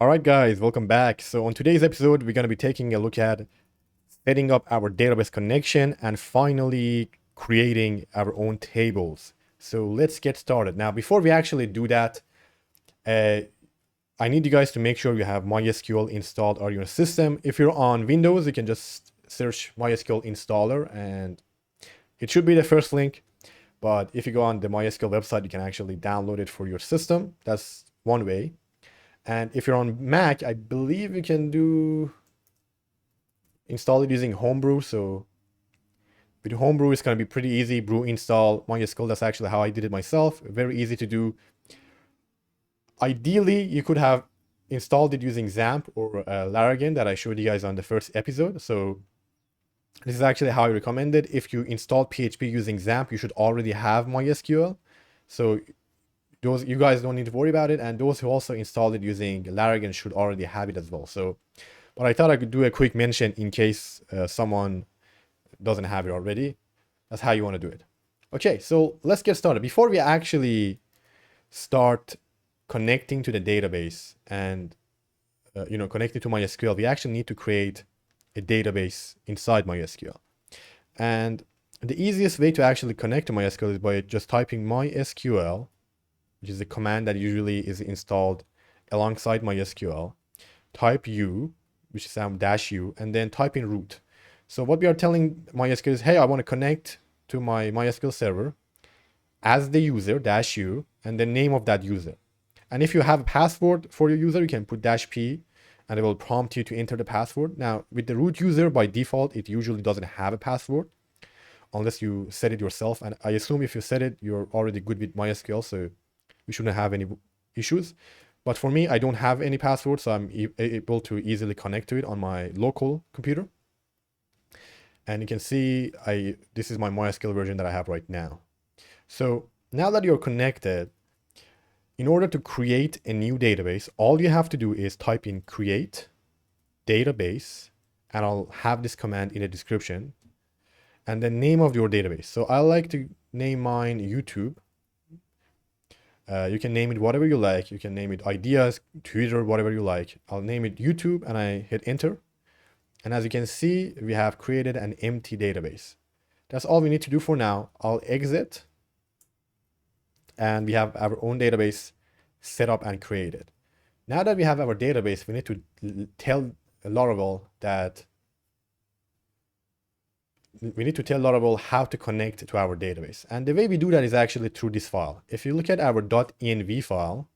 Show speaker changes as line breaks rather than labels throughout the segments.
All right, guys, welcome back. So on today's episode, we're going to be taking a look at setting up our database connection and finally creating our own tables. So let's get started. Now, before we actually do that, I need you guys to make sure you have MySQL installed on your system. If you're on Windows, you can just search MySQL installer and it should be the first link. But if you go on the MySQL website, you can actually download it for your system. That's one way. And if you're on Mac, I believe you can install it using homebrew. So with homebrew, it's going to be pretty easy. Brew install MySQL. That's actually how I did it myself. Very easy to do. Ideally, you could have installed it using XAMPP or Laravel that I showed you guys on the first episode. So this is actually how I recommend it. If you install PHP using XAMPP, you should already have MySQL. So those you guys don't need to worry about it, and those who also installed it using Laravel should already have it as well. So, but I thought I could do a quick mention in case someone doesn't have it already. That's how you want to do it. Okay, so let's get started. Before we actually start connecting to the database and connecting to MySQL, we actually need to create a database inside MySQL. And the easiest way to actually connect to MySQL is by just typing MySQL, which is a command that usually is installed alongside MySQL. Type U, which is -u, and then type in root. So what we are telling MySQL is, hey, I want to connect to my MySQL server as the user, -u, and the name of that user. And if you have a password for your user, you can put -p, and it will prompt you to enter the password. Now, with the root user, by default, it usually doesn't have a password unless you set it yourself. And I assume if you set it, you're already good with MySQL, so we shouldn't have any issues. But for me, I don't have any password, so I'm able to easily connect to it on my local computer. And you can see this is my MySQL version that I have right now. So now that you're connected, in order to create a new database, all you have to do is type in create database, and I'll have this command in the description, and the name of your database. So I like to name mine YouTube. You can name it whatever you like. You can name it ideas, Twitter, whatever you like. I'll name it YouTube, and I hit enter. And as you can see, we have created an empty database. That's all we need to do for now. I'll exit, and we have our own database set up and created. Now that we have our database, we need to tell Laravel how to connect to our database. And the way we do that is actually through this file. If you look at our .env file,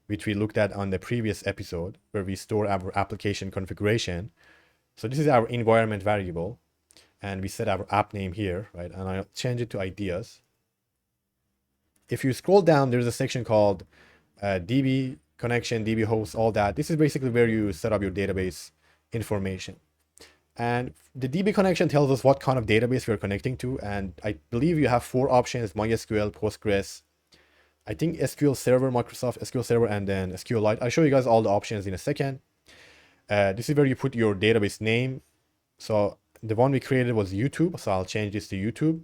which we looked at on the previous episode, where we store our application configuration. So this is our environment variable, and we set our app name here, right? And I'll change it to ideas. If you scroll down, there's a section called DB connection, DB host, all that. This is basically where you set up your database information. And the DB connection tells us what kind of database we're connecting to. And I believe you have 4 options: MySQL, Postgres, I think SQL Server, Microsoft SQL Server, and then SQLite. I'll show you guys all the options in a second. This is where you put your database name. So the one we created was YouTube, so I'll change this to YouTube.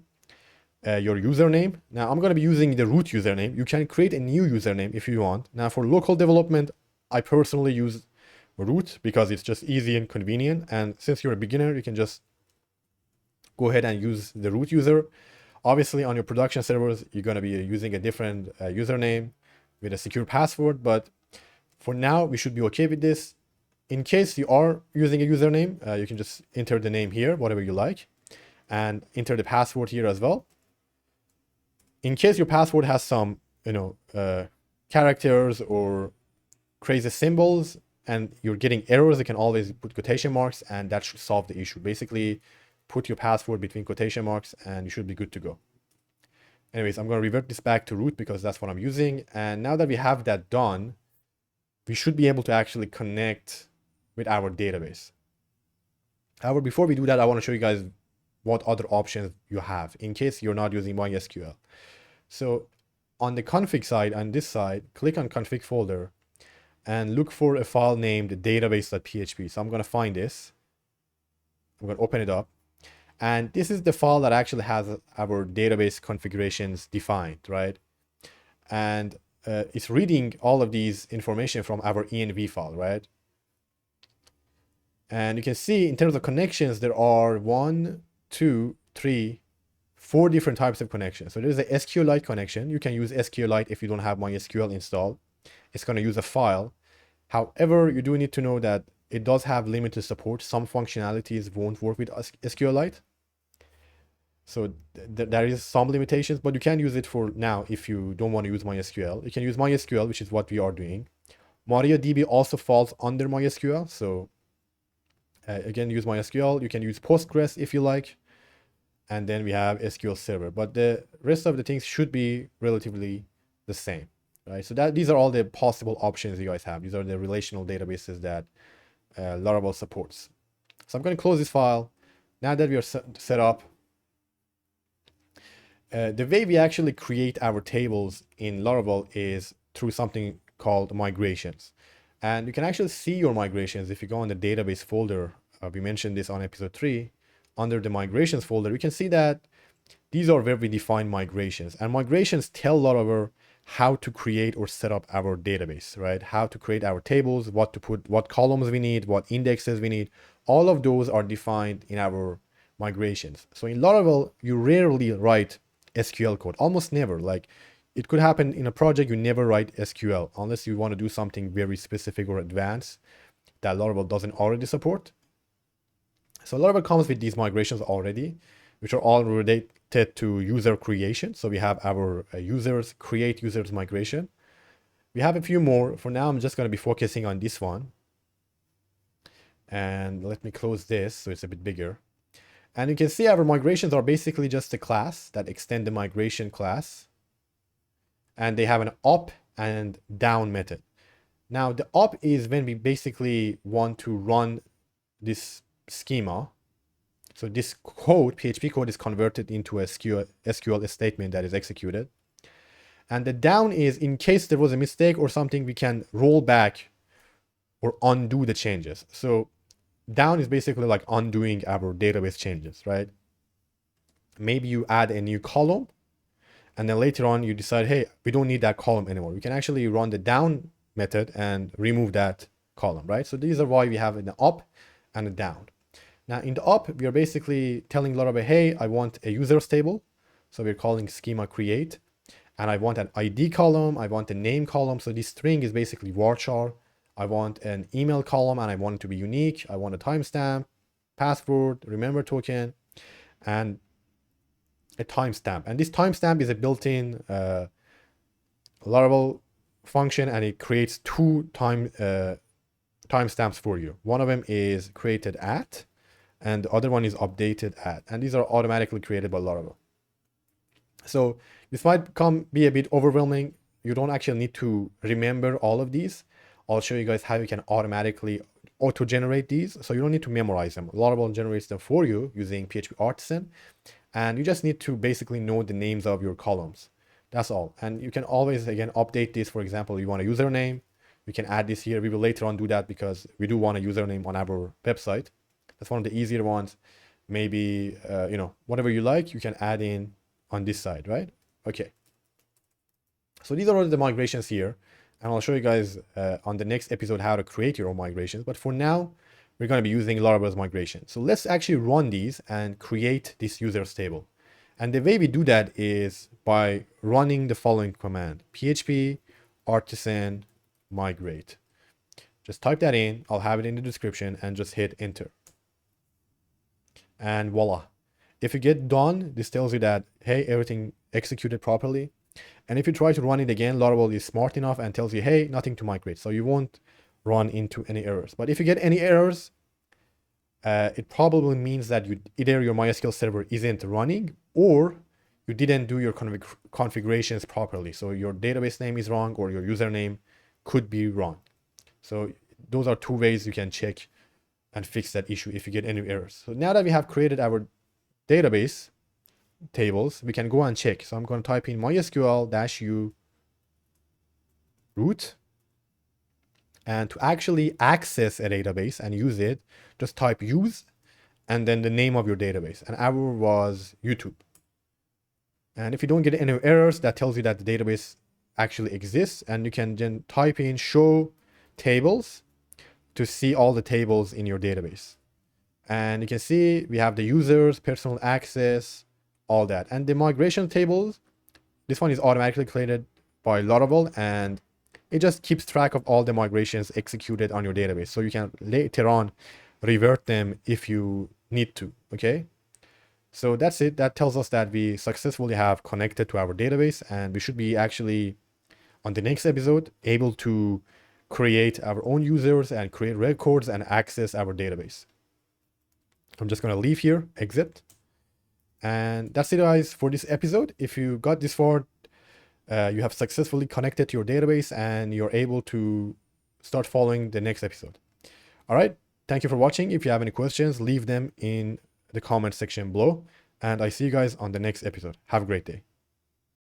Your username. Now I'm going to be using the root username. You can create a new username if you want. Now for local development, I personally use root because it's just easy and convenient. And since you're a beginner, you can just go ahead and use the root user. Obviously on your production servers, you're going to be using a different username with a secure password. But for now, we should be okay with this. In case you are using a username, you can just enter the name here, whatever you like, and enter the password here as well. In case your password has some, characters or crazy symbols and you're getting errors, you can always put quotation marks, and that should solve the issue. Basically, put your password between quotation marks and you should be good to go. Anyways, I'm going to revert this back to root because that's what I'm using. And now that we have that done, we should be able to actually connect with our database. However, before we do that, I want to show you guys what other options you have in case you're not using MySQL. So on the config side, on this side, click on config folder and look for a file named database.php. So I'm going to find this. I'm going to open it up. And this is the file that actually has our database configurations defined, right? And it's reading all of these information from our env file, right? And you can see in terms of connections, there are 1, 2, 3, 4 different types of connections. So there's a SQLite connection. You can use SQLite if you don't have MySQL installed. It's going to use a file. However, you do need to know that it does have limited support. Some functionalities won't work with SQLite. So there is some limitations, but you can use it for now if you don't want to use MySQL. You can use MySQL, which is what we are doing. MariaDB also falls under MySQL. So again, use MySQL. You can use Postgres if you like. And then we have SQL Server. But the rest of the things should be relatively the same, right? So these are all the possible options you guys have. These are the relational databases that Laravel supports. So I'm going to close this file. Now that we are set up, the way we actually create our tables in Laravel is through something called migrations. And you can actually see your migrations if you go on the database folder. We mentioned this on episode 3. Under the migrations folder, you can see that these are where we define migrations. And migrations tell Laravel how to create or set up our database, right? How to create our tables, what to put, what columns we need, what indexes we need. All of those are defined in our migrations. So in Laravel, you rarely write SQL code, almost never. Like it could happen in a project, you never write SQL unless you want to do something very specific or advanced that Laravel doesn't already support. So Laravel comes with these migrations already, which are all related to user creation. So we have our users create users migration. We have a few more. For now, I'm just going to be focusing on this one. And let me close this so it's a bit bigger. And you can see our migrations are basically just a class that extend the migration class. And they have an up and down method. Now the up is when we basically want to run this schema. So this code, PHP code, is converted into a SQL statement that is executed. And the down is in case there was a mistake or something, we can roll back or undo the changes. So down is basically like undoing our database changes, right? Maybe you add a new column and then later on you decide, hey, we don't need that column anymore. We can actually run the down method and remove that column, right? So these are why we have an up and a down. Now in the up, we are basically telling Laravel, hey, I want a users table. So we're calling schema create. And I want an ID column. I want a name column. So this string is basically varchar. I want an email column and I want it to be unique. I want a timestamp, password, remember token, and a timestamp. And this timestamp is a built-in Laravel function, and it creates two timestamps for you. One of them is created at, and the other one is updated at. And these are automatically created by Laravel. So this might be a bit overwhelming. You don't actually need to remember all of these. I'll show you guys how you can automatically auto-generate these. So you don't need to memorize them. Laravel generates them for you using PHP Artisan. And you just need to basically know the names of your columns. That's all. And you can always, again, update this. For example, you want a username. We can add this here. We will later on do that because we do want a username on our website. That's one of the easier ones. Maybe, whatever you like, you can add in on this side, right? Okay. So these are all the migrations here. And I'll show you guys on the next episode how to create your own migrations. But for now, we're going to be using Laravel's migration. So let's actually run these and create this users table. And the way we do that is by running the following command: php artisan migrate. Just type that in. I'll have it in the description and just hit enter. And voila. If you get done, this tells you that, hey, everything executed properly. And if you try to run it again, Laravel is smart enough and tells you, hey, nothing to migrate. So you won't run into any errors. But if you get any errors, it probably means that either your MySQL server isn't running or you didn't do your configurations properly. So your database name is wrong or your username could be wrong. So those are two ways you can check and fix that issue if you get any errors. So now that we have created our database tables, we can go and check. So I'm going to type in mysql-u root. And to actually access a database and use it, just type use and then the name of your database. And our was YouTube. And if you don't get any errors, that tells you that the database actually exists, and you can then type in show tables to see all the tables in your database. And you can see we have the users, personal access, all that. And the migration tables, this one is automatically created by Laravel, and it just keeps track of all the migrations executed on your database. So you can later on revert them if you need to, okay? So that's it. That tells us that we successfully have connected to our database, and we should be actually on the next episode able to create our own users and create records and access our database. I'm just going to leave here, exit. And that's it, guys, for this episode. If you got this far, you have successfully connected to your database and you're able to start following the next episode. All right. Thank you for watching. If you have any questions, leave them in the comment section below. And I see you guys on the next episode. Have a great day.